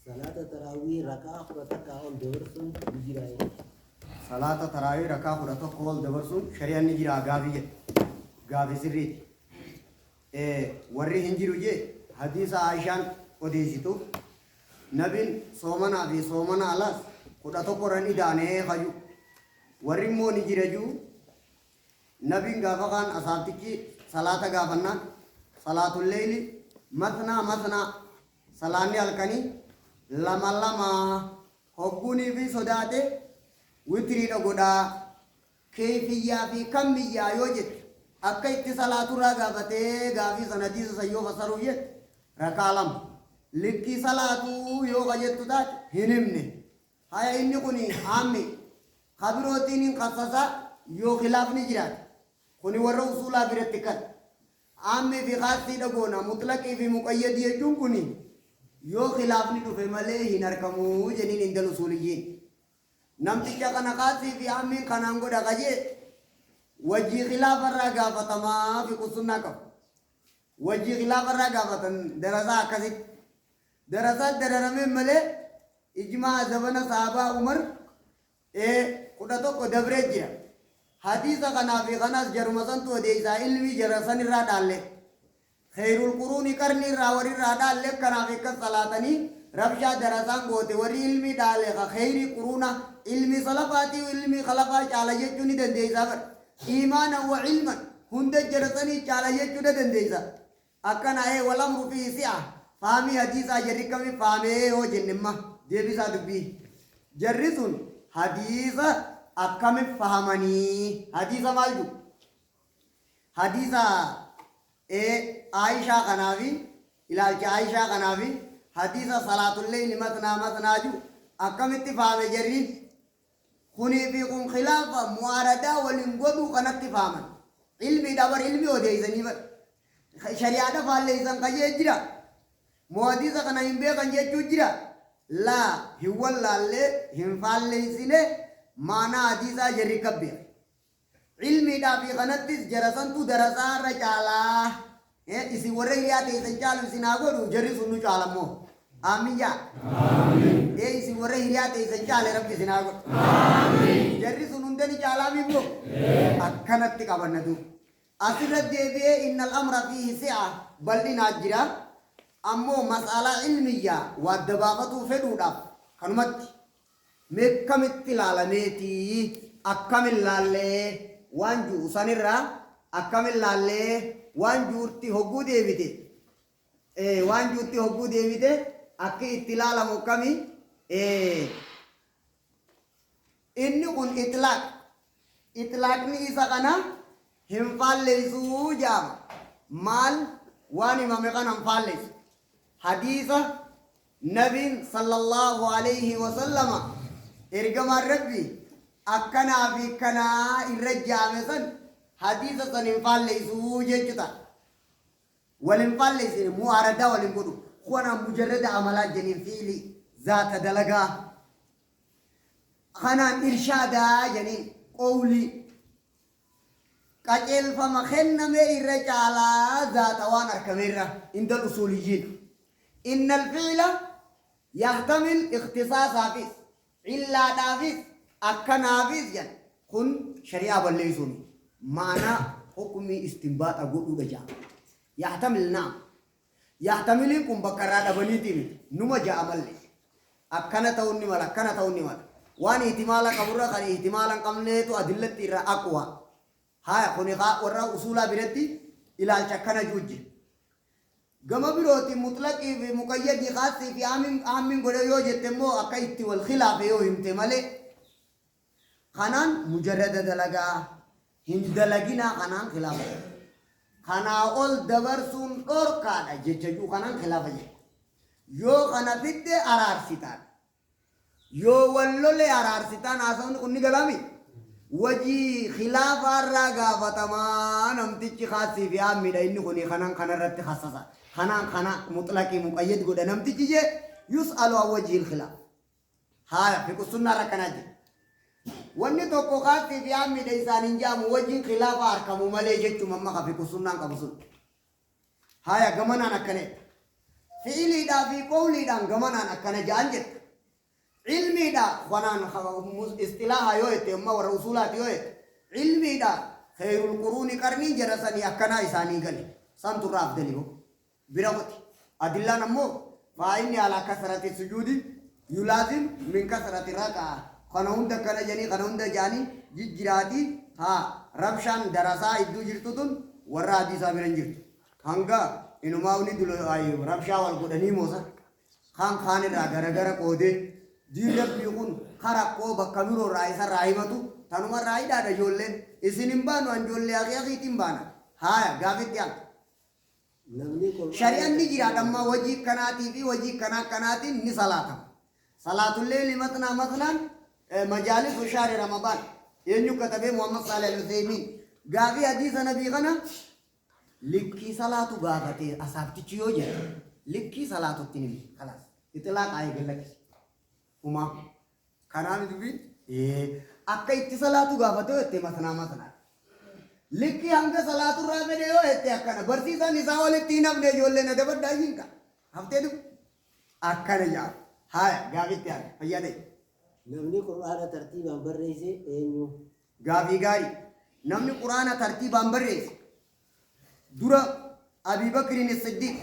صلاة التراويح ركعة فرتك أول دورسون بجراي. صلاة التراويح ركعة فرتك أول دورسون شريعة نجرا غافية غافي سريت. وري هنجرو جي حديث عائشة وديسيتو نبين صومنا في صومنا على فرتك قراني دانه خجو وري مو نجرا جو نبين غافقان أصابتك صلاة غافنا صلاة الليل مثنى مثنى صلاة الكني lama lama hogguni fi sodaate witri dhagoda kayfiyya fi kamiyya yoo jette akka itti salaaturraa gaafatee gaafii sanadiisa sayyoo fasaruu jette rakaa lama likkii salaatuu yoo qajettu taate hin himne haya inni kuni hamme kabirootiin hin qassasa yoo khilaafni jiraate kuni warra usulaa biratti kan hamme fi khaasii dhagoona mutlaqii fi muqayyadii jechuun kuni yoo khilaafni dhufe malee hin argamu jeniin indal usuliyyiin namticha kana qaasii fi hammiin kanaan godha qaje wajjii khilaafarraa gaafatamaa fi qusunnaa qabu wajjii khilaafarraa gaafatan darasaa akkasitti darasaa dararameen malee ijmaa zabana sahabaa umar 11 dabree jira hadiisa kanaa fi kanaas jaruma santu odeeysaa ilmii jarasan irraa dhaalle خير القرون قرني راوري رادا لكنا في كصلاتني ربشا درسان غوتي وري علمي دالخ خير قرونا علمي صلفاتي وعلمي خلفا على يجوني دنديزا ايمانا وعلما هند جرسني على يجوني دنديزا اكن اي والامر في سعه فامي حديثا جريكم فامي هو جنما ديبيسا دبي جرسون حديث اكم فهمني حديث مالجو حديث عائشة قنابي إلى عائشة قنابي حديث صلاة الليل مثنى مثنى جو أكم اتفاهم جرين خني فيكم خلاف معارضة ولنقضوا قنا اتفاهما علمي دبر علمي وديزني بر شريعة فالليسان قجي جرا مواديث قنا ينبي قنجي جرا لا هو اللي هم فالليسين مانا حديثة جري كبير علمي دافي قناتيس جرسان تو درسان رجالا isi warre yaate isan caalu sinagodu jari sunu caalamo amin ya amin isi warre yaate isan caale rabbi sinagodu amin jari sunu ndani caalami bo akkanatti qabannatu asirrat deebi'e innal amra fihi si'a bal'ina jira ammoo mas'ala ilmiyya waaddabaafatu fedhuudhaaf kanumatti meekkamitti ilaalameeti akkamil laallee waan jiru sanirraa akkamil laallee waan juurti hogguu deebite waan juurti hogguu deebite akka itti ilaalamu kami inni kun itlaaqni isa kana hin faalleessuu jaama maal waan himame kana hin faalleessu hadiisa nabiin sallallahu alayhi wasallama ergamaan rabbi akkanaa fi kanaa irra jaame san حديث سنفعل ليسو جيتا ولنفعل ليس معارضة ولنقول خوانا مجرد عملات جنين فيلي ذات دلقا خانا إرشادا جنين قولي كاجل فمخن مي الرجالة ذات وانا كبيرة عند الأصوليين إن الفعل يحتمل اختصاص حافظ إلا حافظ أكن حافظ جن كن شريعة بالليسوني معنى حكم استنباط أقول لك يحتمل نعم يحتمل يكون بكرة بنيتي نما جاء ملء أكنا توني مالا أكنا توني مالا وان احتمالا كبرة كان احتمالا كمنه تو أدلة تيرا أقوى هاي خوني خا ورا أصولا بريتي إلى الشكنا جوج جمع بروتي مطلق في مقيد خاص في عام قولي يوجد تمو أكيد والخلاف يوهم تملي خنان مجرد دلقا هندلقنا خنان خلافه خنا أول دبرسون اور كادا جيجو خنان خلافه يو خنا فيت أرار ستان يو ولله أرار ستان أصلاً كوني كلامي وجي خلاف الرجا فتمان هم تيجي خاصي في عام ميدا إني كوني خنان خنان رت خاصة خنان مطلق مقيد قد نم تيجي يسألوا وجه الخلاف هاي في كسرنا ركناجي wanni tokko qaatti fi ammi deeysaan hin jaamu wajjin khilaafa arkamu malee jechuun amma qafi kusunnaan qabu sun haya gamanaan akkane fi'ilii dhaa fi qawliidhaan gamanaan akkana ja'an jetta. Ilmiidha wanaan istilaaha yoo jette amma warra usuulaati yoo jette ilmiidha khayrul quruuni qarniin jedhasanii akkanaa isaanii gale santurraa afdali hoo bira qote adillaan ammoo faa'inni ala kasarati sujuudi yulaazim min kasarati raqaa kana hunda akkana jedhanii kana hunda jaanii jijjiraatii haa rabshaan darasaa iddoo jirtu tun warra hadiisaa bira hin jirtu hanga inumaa uni rabshaa wal godhanii moosa kaan irraa garagara qoodee diin rabbii kun karakkoo bakka biroo irraa isa raahimatu tanuma raayidaadha ijoolleen isin hin baanu an ijoollee aqiiqiitiin baana haaya gaafitti yaa shari'aan ni jira dhamma wajii kanaatii fi wajii kanaatiin ni salaatama salaatullee limatnaa matnaan majaalisu shaari ramadaan eenyu katabee muhammad saalih al-useymiin gaafii hadiisa nabii kana likkii salaatu gaafatee asaabtichi yoo jedhe likkii salaatutti ni kalaas itilaaqa eegallakki Uma kanaan dubi akka itti salaatu gaafatee itti matnaa likki hanga salaatu irraa fedhe yoo itti akkana barsiisan isaa walitti hin hafne ijoolleen adabaddaa hinka haftee dubi akkana jaa haaya gaafitti haa fayyade namni quraana tartiibaan barreesse eenyu gaafii gaarii namni quraana tartiibaan barreesse dura Abii Bakrin Siddiq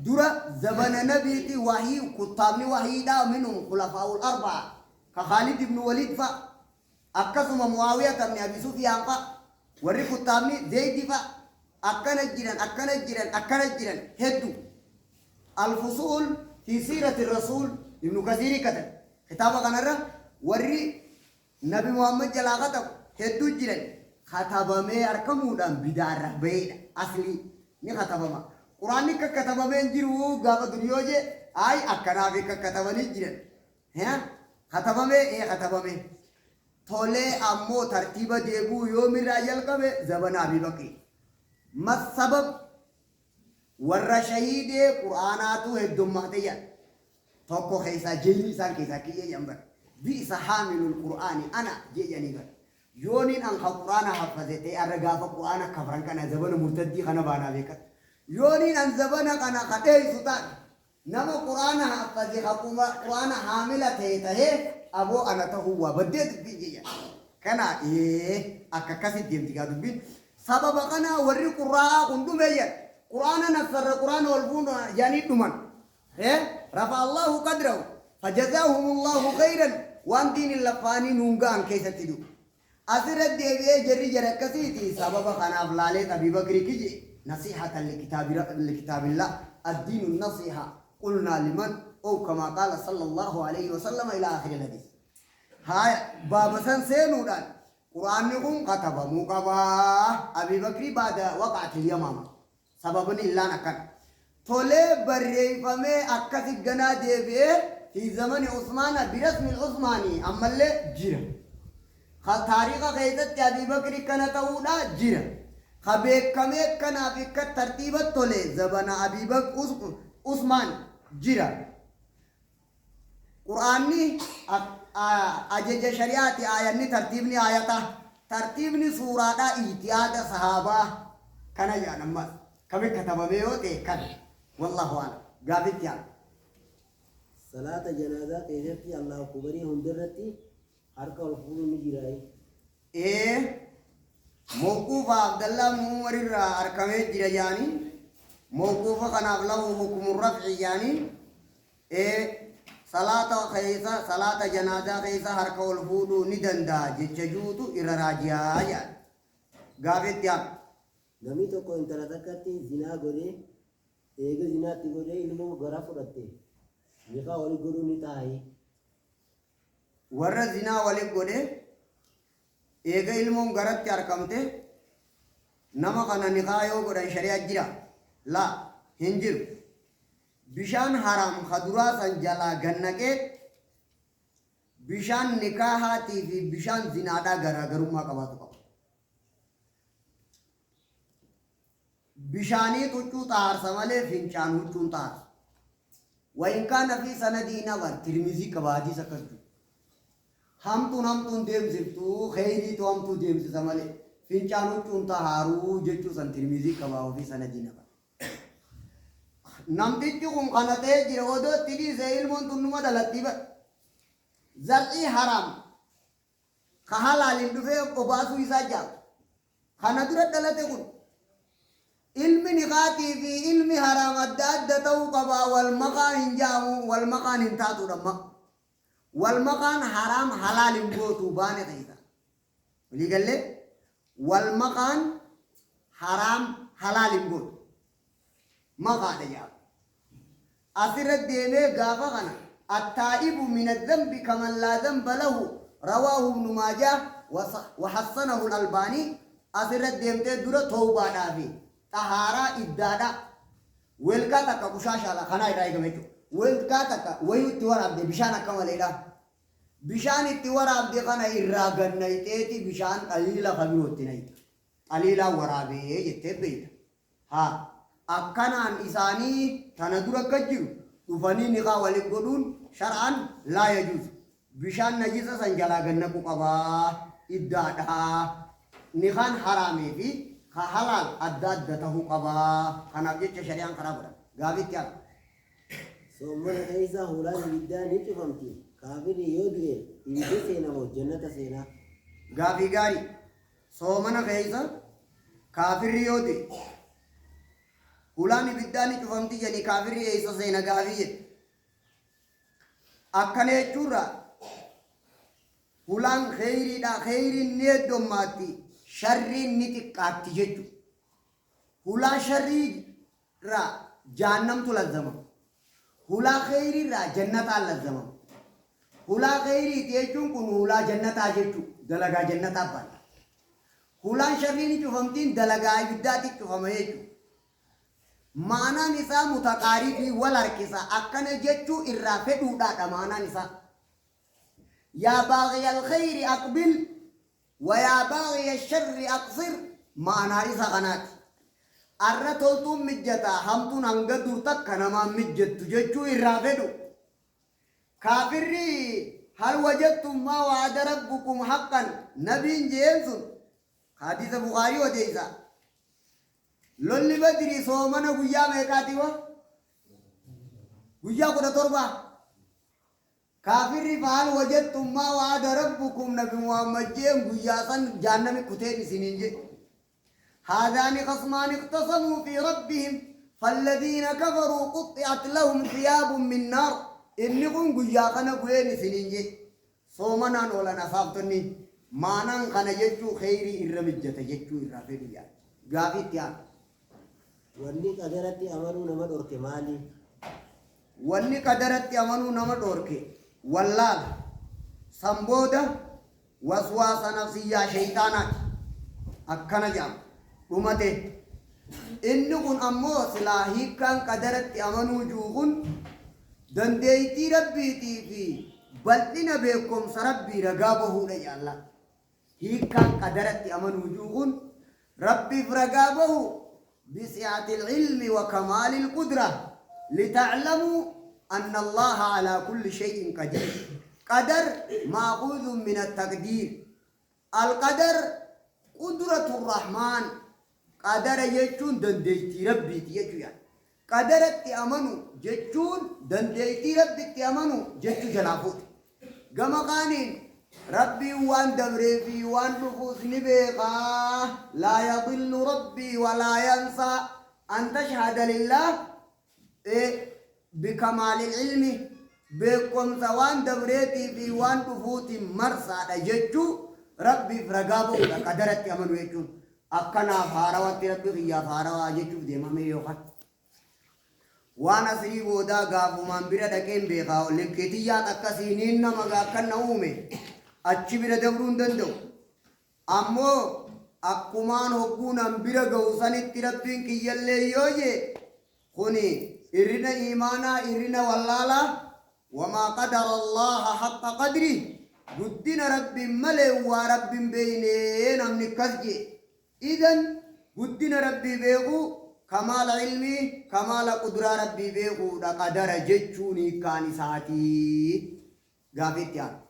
dura زمن نبي وحي كتابني وحي دا منهم خلفاء الأربعة كخالد بن وليد فا أكسم معاوية بن أبي سفيان فا وري كتابني زيد فا أكن الجيران هدو الفصول في سيرة الرسول ابن كثير كتب كتابة كنرة وري نبي محمد جلاغته هدو الجيران خطابة أركمودان بدار بيد أصلي ني خطابة قرآن كتابة من جرو غاب دنيوجه أي أكنا في كتابة نجرن ها كتابة من كتابة من ثولة أمو ترتيبة ديبو يوم الرجال كم زبان أبي بكر ما السبب ورا شهيد قرآناتو هدوم ماتيا توكو خيسا جيني سان كيسا كيه جنبر بئس حامل القرآن أنا جيجاني قال يونين أن القرآن حفظته أرجع فقرآن كفران كان زبان مرتدي خنا بانا بيكت يونين أن زبانا كان خطير سلطان نما قرآن حفظه حكومة قرآن حاملة تهيه أبو أنا تهوى بديت بيجي كنا أكاكسي ديم تيجا دبين سبب كنا وري قراء كندوم يجي قرآن نصر قرآن والفون يعني دومان رفع الله قدره فجزاهم الله خيرا وان دين اللفاني نونغان كيسة تدو أسرد ديبه جري جركسيتي سبب كنا أفلالي أبي بكر كيجي نصيحة لكتاب الله الدين النصيحة قلنا لمن أو كما قال صلى الله عليه وسلم إلى آخر الحديث هاي بابا سنسينو دان قرآن نقوم كتب مقبا أبي بكر بعد وقعت اليمامة سببني إلا نكن تولي بري فمي أكسي جنا ديبه في زمن عثمان برسم العثماني أما اللي جيرا تاريخ قيدت أبي بكر كانت أولا جيرا خبيك كمي كان أبي كترتيبة تولي زبان أبي بكر عثمان جيرا قرآني أجج شريعتي آياني ترتيبني آياتا ترتيبني سورة إيتياد صحابة كان جانا مس كمي كتابة بيوتي كان والله أعلم قابلت يعني صلاة جنازة كيفتي الله كبري هندرتي حركة والفور نجراي إيه موقوف عبد الله ممر أركمه جرياني موقوف كان له حكم الرفع يعني إيه صلاة خيسة صلاة جنازة خيسة حركة والفور ندندا جتجوتو إلى راجيا يعني قابلت يعني نمي تو كون تراتكتي زنا غوري ايغ زنا تيغوري ilmu gara fudhatte niqa wali godu ni taai warra zina wali gode eega ilmoon garatti argamte nama kana niqaa yoo godhan shari'a jira la hin jiru bishaan haram khaduraa san jalaa gannaqee bishaan nikaahatii fi bishaan zinaadhaa garaagarummaa qabaatu qaba بشاني تجو طار سمالي فينشان وجون طار وإن كان في سندي نظر ترمزي كبادي سكتو هم تون ديم زفتو خيري تو هم تو ديم سمالي فينشان وجون طارو جتو سن ترمزي كباو في سندي نظر namtichi kun kanatee jira odoo itti dhiisee ilmoon tunnuma dhalatti bara zar'ii haram ka halaaliin dhufee obaasuu isaa jaal kana dura dhalate kun ilmi niqaatii fi ilmi haram adda adda ta'uu qabaa wal maqaan hin jaamu wal maqaan hin taatu dhamma wal maqaan haram halaaliin gootuu baane ta'ita walii gallee wal maqaan haram halaaliin gootu maqaadha jaamu asirra deemee gaafa kana التائب من الذنب كمن لا ذنب له رواه ابن ماجه وحسنه الألباني أسرت ديمته درة توبة دافي طهارة إدادة ويلكاتك بشاشة لا خنا يرايك ميتو ويلكاتك ويو تور عبد بشانك كمال إله بشان التور عبد خنا إراغن نيتي بشان قليلا خبيوت نيت قليلا ورابي يتبيت ها أكنان إساني تندور كجيو ufanii niqaa waliin godhuun shar'aan laa yajuuz bishaan najisa san jalaa gannaku qabaa iddaadhaa niqaan haraamee fi ka halaal adda adda tahuu qabaa kanaaf jecha shari'aan karaa godhan gaafitti haala soomana keessa hulaan ibiddaan ni cufamti kaafirri yoo du'e ibidda seena moo jannata seenaa gaafii gaarii soomana keessa kaafirri yoo du'e hulaan ibiddaan ni cufamti jedhanii kaafirri eessa seena gaafii jedhe akkana jechuurra hulaan kheyriidha kheyriin ni heddommaatti sharriin ni xiqqaatti jechu hulaa sharriirraa jahannamtu lazzama hulaa kheyriirraa jannataan lazzama hulaa kheyriiti jechuun kun hulaa jannataa jechu dalagaa jannataa baata hulaan sharriin ni cufamtiin dalagaa ibiddaatti cufama jechu معنى نساء متقارب والاركسا أكن جتشو إرافة دودا معنى نساء يا باغي الخير أقبل ويا باغي الشر أقصر معنى نساء غنات الرتولتم مجتا همتون أنقدر تكنا مجت جتشو إرافة دو كافري هل وجدتم ما وعد ربكم حقا نبي جيمس حديث بخاري وديسا لولي بدري صومنا قيا ميقاتيوا قيا قد تربا كافر فعل وجدتم ما وعد ربكم نبي محمد جيم قيا سن جانم كتين سنين جي هذان خصمان اختصموا في ربهم فالذين كفروا قطعت لهم ثياب من نار إنكم قيا خنا قيين سنين جي صومنا ولا نصابتني مانان خنا جتشو خيري إرمجة جتشو إرافيديا قافيتيا wanni qadaratti amanuu nama dhorke maali wanni qadaratti amanuu nama dhorke wallaal sambooda waswaasa nafsiyyaa shayxaanaati akkana jedhama dhumate inni kun ammoo silaa hiikkaan qadaratti amanuu juuqun dandeeytii rabbiitii fi bal'ina beekumsa rabbii ragaa bahuudha jaalla hiikkaan qadaratti amanuu juuqun rabbiif ragaa bahu بسعة العلم وكمال القدرة لتعلموا أن الله على كل شيء قدير قدر مأخوذ من التقدير القدر قدرة الرحمن قدر يجون دنديتي ربي تيجو يعني قدرت أمنوا جتون دنديتي ربي تأمنوا جتو جلافوت كما قانين ربي وان دبري في وان نفوس نبيقا لا يضل ربي ولا ينسى أن تشهد لله بكمال العلم بكم سوان دبريتي في وان نفوس مرسى جتشو ربي فرقابو قدرت يمنو يجو أكنا فاروات ربي غيا فاروا جتشو ديما ميوخا وانا سري بودا غافو من برا دكين بيقا لكتيات أكسينين نمغا كنا أومي achi bira dabruun danda'u ammoo akkumaan hogguunaan bira ga'u sanitti rabbiin kiyyallee yoo jee kuni irrina iimaanaa irrina wallaalaa wamaa qadara allaha haqqa qadri guddina rabbiin malee waa rabbiin beeynee namni akkas jee idan guddina rabbii beekuu kamaala ilmii kamaala quduraa rabbii beekuudha qadara jechuun hiikkaan isaatii gaafetti haala